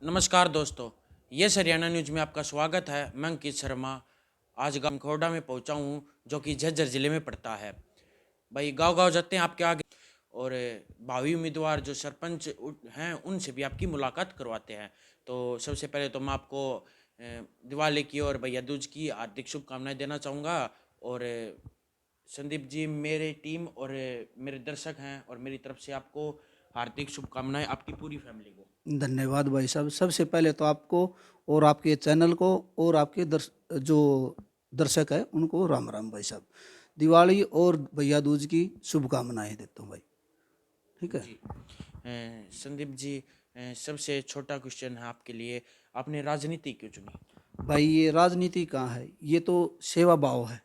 नमस्कार दोस्तों, yes Haryana news में आपका स्वागत है। मैं अंकित शर्मा आज गांव खोड़ा में पहुंचा हूं, जो कि झज्जर जिले में पड़ता है। भाई गांव-गांव जाते हैं आपके आगे और भावी उम्मीदवार जो सरपंच हैं उनसे भी आपकी मुलाकात करवाते हैं। तो सबसे पहले तो मैं आपको दिवाली की और भैया दूज की हार्दिक शुभकामनाएं देना चाहूँगा। और संदीप जी, मेरे टीम और मेरे दर्शक हैं और मेरी तरफ से आपको हार्दिक शुभकामनाएं, आपकी पूरी फैमिली को। धन्यवाद भाई साहब। सबसे पहले तो आपको और आपके चैनल को और आपके जो दर्शक है उनको राम राम भाई साहब। दिवाली और भैया दूज की शुभकामनाएं देता हूँ भाई। ठीक है। जी संदीप जी, सबसे छोटा क्वेश्चन है आपके लिए, आपने राजनीति क्यों चुनी? भाई ये राजनीति कहाँ है, ये तो सेवा भाव है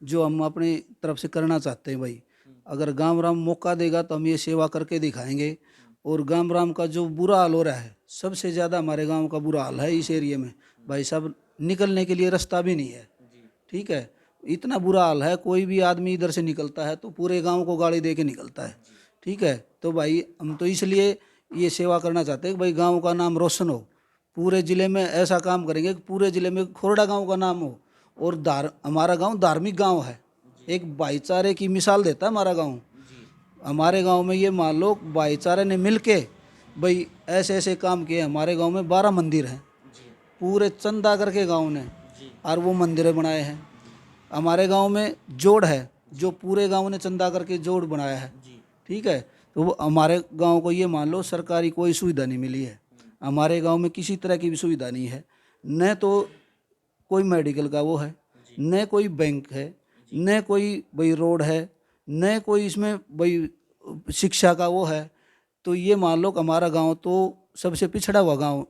जो हम अपनी तरफ से करना चाहते हैं भाई। अगर गांव राम मौका देगा तो हम ये सेवा करके दिखाएंगे। और गांव राम का जो बुरा हाल हो रहा है, सबसे ज़्यादा हमारे गांव का बुरा हाल है इस एरिया में भाई साहब। निकलने के लिए रास्ता भी नहीं है। जी ठीक है। इतना बुरा हाल है, कोई भी आदमी इधर से निकलता है तो पूरे गांव को गाली दे के निकलता है। जी ठीक है। तो भाई हम तो इसलिए ये सेवा करना चाहते हैं कि भाई गांव का नाम रोशन हो। पूरे ज़िले में ऐसा काम करेंगे कि पूरे ज़िले में खोरडा गांव का नाम हो। और हमारा गांव धार्मिक गांव है। जी एक भाईचारे की मिसाल देता है हमारा गांव। जी हमारे गांव में ये मान लो भाईचारे ने मिल के भाई ऐसे ऐसे काम किए। हमारे गांव में 12 मंदिर हैं, जी पूरे चंदा करके गांव ने, जी और वो मंदिरें बनाए हैं। जी हमारे गांव में जोड़ है जो जी पूरे गांव ने चंदा करके जोड़ बनाया है। जी। ठीक है। तो वो हमारे गांव को ये मान लो सरकारी कोई सुविधा नहीं मिली है। हमारे गांव में किसी तरह की भी सुविधा नहीं है। न तो कोई मेडिकल का वो है, जी न कोई बैंक है, जी न कोई भाई रोड है, न कोई इसमें भाई शिक्षा का वो है। तो ये मान लो कि हमारा गांव तो सबसे पिछड़ा हुआ गांव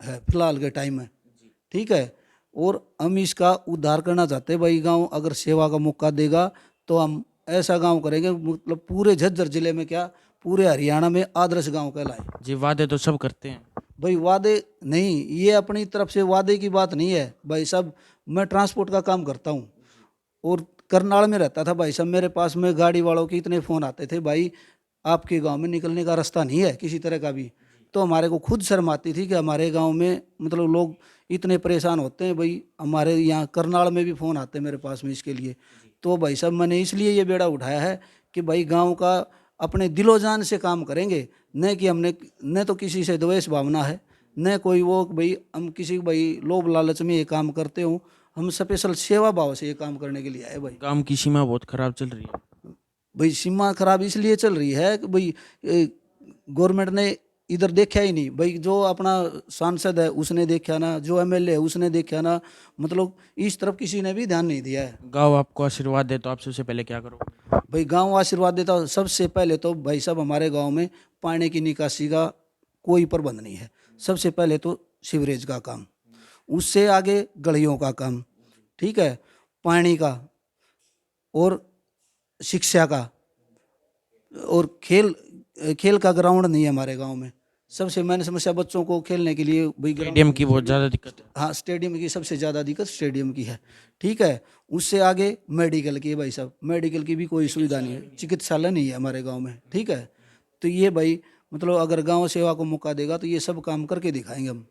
है फिलहाल के टाइम में। जी ठीक है। और हम इसका उद्धार करना चाहते हैं भाई। गांव अगर सेवा का मौका देगा तो हम ऐसा गांव करेंगे, मतलब पूरे झज्जर जिले में क्या, पूरे हरियाणा में आदर्श गांव कहलाए। जी, वादे तो सब करते हैं। भाई वादे नहीं, ये अपनी तरफ से वादे की बात नहीं है भाई साहब। मैं ट्रांसपोर्ट का काम करता हूँ जी और करनाल में रहता था भाई साहब। मेरे पास में गाड़ी वालों के इतने फ़ोन आते थे, भाई आपके गांव में निकलने का रास्ता नहीं है किसी तरह का भी। जी तो हमारे को खुद शर्म आती थी कि हमारे गांव में मतलब लोग इतने परेशान होते हैं भाई। हमारे यहाँ करनाल में भी फ़ोन आते हैं मेरे पास में इसके लिए। जी तो भाई साहब मैंने इसलिए ये बेड़ा उठाया है कि भाई गांव का अपने दिलो जान से काम करेंगे। न कि हमने न तो किसी से द्वेष भावना है, न कोई वो कि भाई हम किसी भाई लोभ लालच में ये काम करते हो। हम स्पेशल सेवा भाव से ये काम करने के लिए आए भाई। काम की सीमा बहुत खराब चल रही है। भाई सीमा खराब इसलिए चल रही है कि भाई गवर्नमेंट ने इधर देखा ही नहीं भाई। जो अपना सांसद है उसने देखा ना, जो एमएलए है उसने देखा ना, मतलब इस तरफ किसी ने भी ध्यान नहीं दिया है। गाँव आपको आशीर्वाद दे तो आप सबसे पहले क्या करोगे? भाई गांव आशीर्वाद देता हो। सबसे पहले तो भाई साहब हमारे गांव में पानी की निकासी का कोई प्रबंध नहीं है। सबसे पहले तो सीवरेज का काम, उससे आगे गलियों का काम। ठीक है। पानी का और शिक्षा का और खेल खेल का ग्राउंड नहीं है हमारे गांव में। सबसे मैंने समस्या बच्चों को खेलने के लिए भाई ग्राउंड स्टेडियम होनी की बहुत चाहिए। ज़्यादा दिक्कत है। हाँ, स्टेडियम की सबसे ज़्यादा दिक्कत स्टेडियम की है। ठीक है। उससे आगे मेडिकल की है भाई साहब। मेडिकल की भी कोई सुविधा नहीं है, चिकित्सालय नहीं है हमारे गांव में। ठीक है। तो ये भाई मतलब अगर गांव सेवा को मौका देगा तो ये सब काम करके दिखाएंगे हम।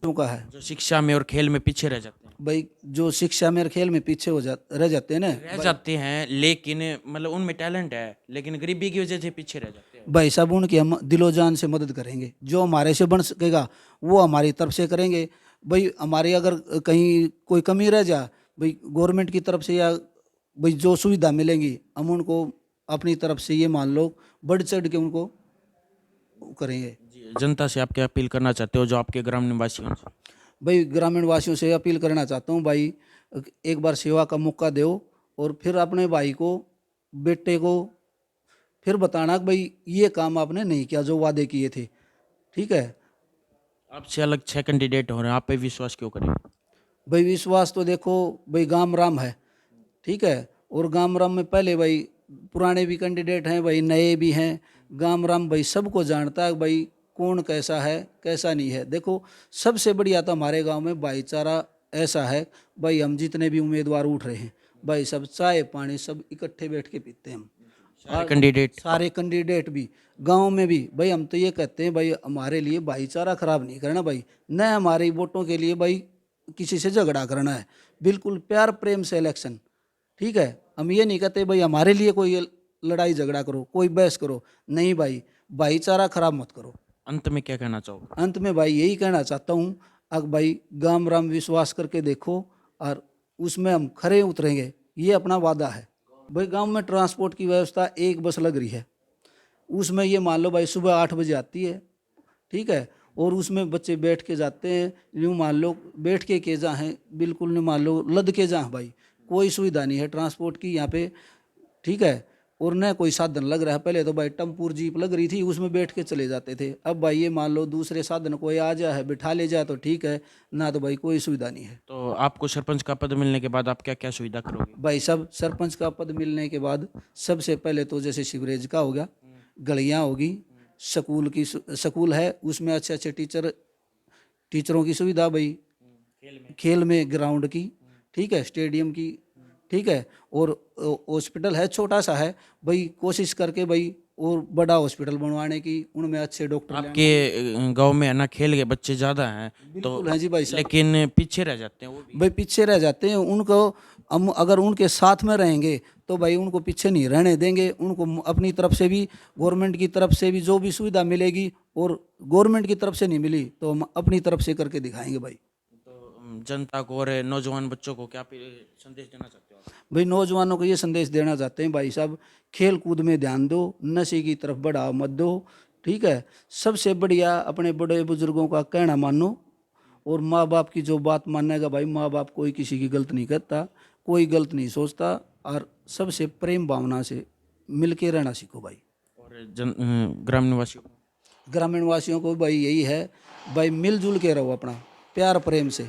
क्यों का है जो शिक्षा में और खेल में पीछे रह जाते हैं। भाई, जो शिक्षा में और खेल में पीछे रह जाते हैं ना रह भाई। जाते हैं, लेकिन मतलब उनमें टैलेंट है, लेकिन गरीबी की वजह से पीछे रह जाते हैं। भाई साहब उनकी हम दिलो जान से मदद करेंगे। जो हमारे से बन सकेगा वो हमारी तरफ से करेंगे। भाई हमारी अगर कहीं कोई कमी रह जा भाई गवर्नमेंट की तरफ से, या भाई जो सुविधा मिलेंगी हम उनको अपनी तरफ से ये मान लो बढ़ चढ़ के उनको करेंगे। जी, जनता से आप क्या अपील करना चाहते हो, जो आपके ग्राम निवासी हैं उनसे? भाई ग्रामीण वासियों से अपील करना चाहता हूँ भाई, एक बार सेवा का मौका दो और फिर अपने भाई को, बेटे को फिर बताना कि भाई ये काम आपने नहीं किया जो वादे किए थे। ठीक है। आपसे अलग 6 कैंडिडेट हो रहे हैं, आप पे विश्वास क्यों करें? भाई विश्वास तो देखो भाई गाम राम है। ठीक है। और गाम राम में पहले भाई पुराने भी कैंडिडेट हैं भाई, नए भी हैं। गाम राम भाई सबको जानता है भाई कौन कैसा है कैसा नहीं है। देखो सबसे बढ़िया तो हमारे गांव में भाईचारा ऐसा है भाई। हम जितने भी उम्मीदवार उठ रहे हैं भाई सब चाय पानी सब इकट्ठे बैठ के पीते हैं हम। सारे कैंडिडेट सारे कैंडिडेट भी गांव में भी भाई हम तो ये कहते हैं भाई हमारे लिए भाईचारा खराब नहीं करना भाई, न हमारे वोटों के लिए भाई किसी से झगड़ा करना है, बिल्कुल प्यार प्रेम से इलेक्शन। ठीक है, हम ये नहीं कहते भाई हमारे लिए कोई लड़ाई झगड़ा करो, कोई बहस करो, नहीं भाई, भाईचारा खराब मत करो। अंत में क्या कहना चाहोगे? अंत में भाई यही कहना चाहता हूँ, अब भाई गाम राम विश्वास करके देखो और उसमें हम खरे उतरेंगे, ये अपना वादा है। भाई गांव में ट्रांसपोर्ट की व्यवस्था एक बस लग रही है, उसमें ये मान लो भाई सुबह 8 बजे आती है, ठीक है, और उसमें बच्चे बैठ के जाते हैं, यूँ मान लो बैठ के जा हैं, बिल्कुल नहीं मान लो लद के जा भाई, कोई सुविधा नहीं है ट्रांसपोर्ट की यहाँ पे। ठीक है, और न कोई साधन लग रहा है, पहले तो भाई टम्पूर जीप लग रही थी, उसमें बैठ के चले जाते थे, अब भाई ये मान लो दूसरे साधन कोई आ जाए है बिठा ले जाए तो ठीक है, ना तो भाई कोई सुविधा नहीं है। तो आपको सरपंच का पद मिलने के बाद आप क्या क्या सुविधा करोगे? भाई सब सरपंच का पद मिलने के बाद सबसे पहले तो जैसे सीवरेज का हो गया, गलियाँ होगी, स्कूल है उसमें अच्छे अच्छे टीचरों की सुविधा भाई, खेल में ग्राउंड की, ठीक है, स्टेडियम की, ठीक है, और हॉस्पिटल है छोटा सा है भाई, कोशिश करके भाई और बड़ा हॉस्पिटल बनवाने की, उनमें अच्छे डॉक्टर आपके गांव में है ना खेल के बच्चे ज़्यादा हैं तो, बिल्कुल है जी भाई साहब, लेकिन पीछे रह जाते हैं वो भी। भाई पीछे रह जाते हैं, उनको हम अगर उनके साथ में रहेंगे तो भाई उनको पीछे नहीं रहने देंगे, उनको अपनी तरफ से भी गवर्नमेंट की तरफ से भी जो भी सुविधा मिलेगी, और गवर्नमेंट की तरफ से नहीं मिली तो हम अपनी तरफ से करके दिखाएंगे भाई। तो जनता को और नौजवान बच्चों को क्या संदेश देना चाहते हो आप? भाई नौजवानों को ये संदेश देना चाहते हैं भाई साहब, खेल कूद में ध्यान दो, नशे की तरफ बढ़ावा मत दो, ठीक है, सबसे बढ़िया अपने बड़े बुजुर्गों का कहना मानो, और माँ बाप की जो बात मानेगा भाई, माँ बाप कोई किसी की गलत नहीं करता, कोई गलत नहीं सोचता, और सबसे प्रेम भावना से मिल के रहना सीखो भाई। और ग्रामीण निवासियों को? ग्रामीण वासियों को भाई यही है भाई, मिलजुल के रहो अपना प्यार प्रेम से।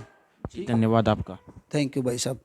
धन्यवाद आपका। थैंक यू भाई साहब।